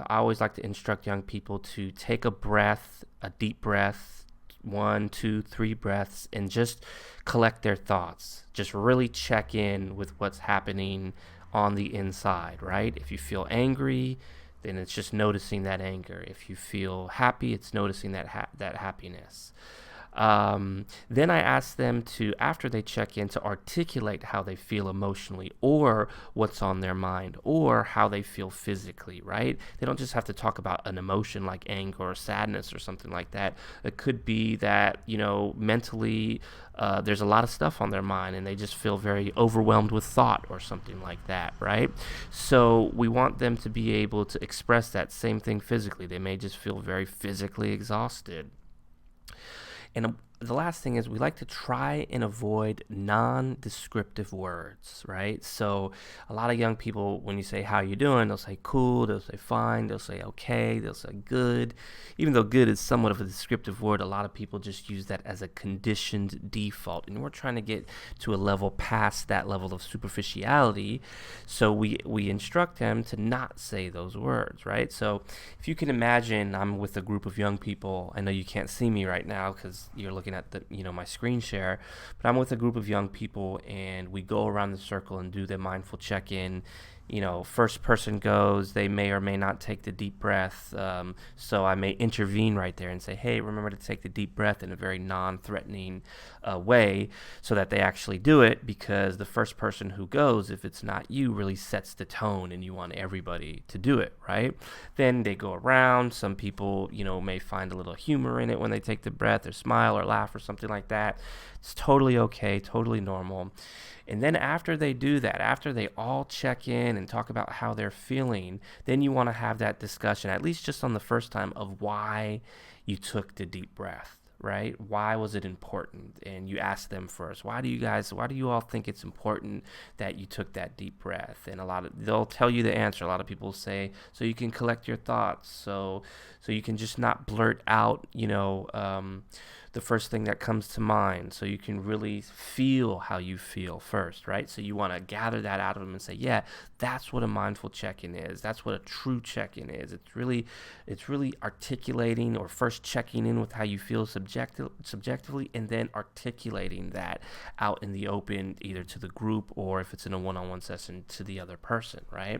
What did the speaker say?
I always like to instruct young people to take a breath, a deep breath, 1, 2, 3 breaths, and just collect their thoughts. Just really check in with what's happening on the inside, right? If you feel angry, then it's just noticing that anger. If you feel happy, it's noticing that happiness. Then I ask them to, after they check in, to articulate how they feel emotionally, or what's on their mind, or how they feel physically, right? They don't just have to talk about an emotion like anger or sadness or something like that. It could be that, mentally, there's a lot of stuff on their mind and they just feel very overwhelmed with thought or something like that, right? So we want them to be able to express that same thing physically. They may just feel very physically exhausted. And the last thing is we like to try and avoid non-descriptive words, right? So a lot of young people, when you say, how you doing? They'll say cool, they'll say fine, they'll say okay, they'll say good. Even though good is somewhat of a descriptive word, a lot of people just use that as a conditioned default. And we're trying to get to a level past that level of superficiality. So we instruct them to not say those words, right? So if you can imagine, I'm with a group of young people. I know you can't see me right now because you're looking at the my screen share, but I'm with a group of young people and we go around the circle and do the mindful check-in. First person goes, they may or may not take the deep breath, so I may intervene right there and say, hey, remember to take the deep breath in a very non-threatening way, so that they actually do it, because the first person who goes, if it's not you, really sets the tone and you want everybody to do it, right? Then they go around. Some people may find a little humor in it when they take the breath, or smile or laugh or something like that. It's totally okay, totally normal. And then after they do that, after they all check in and talk about how they're feeling, then you want to have that discussion, at least just on the first time, of why you took the deep breath, right? Why was it important? And you ask them first, why do you all think it's important that you took that deep breath? And they'll tell you the answer. A lot of people say, so you can collect your thoughts, so you can just not blurt out, the first thing that comes to mind, so you can really feel how you feel first, right? So you want to gather that out of them and say, yeah, that's what a mindful check-in is. That's what a true check-in is. It's really articulating, or first checking in with how you feel subjectively, and then articulating that out in the open, either to the group, or if it's in a one-on-one session, to the other person, right?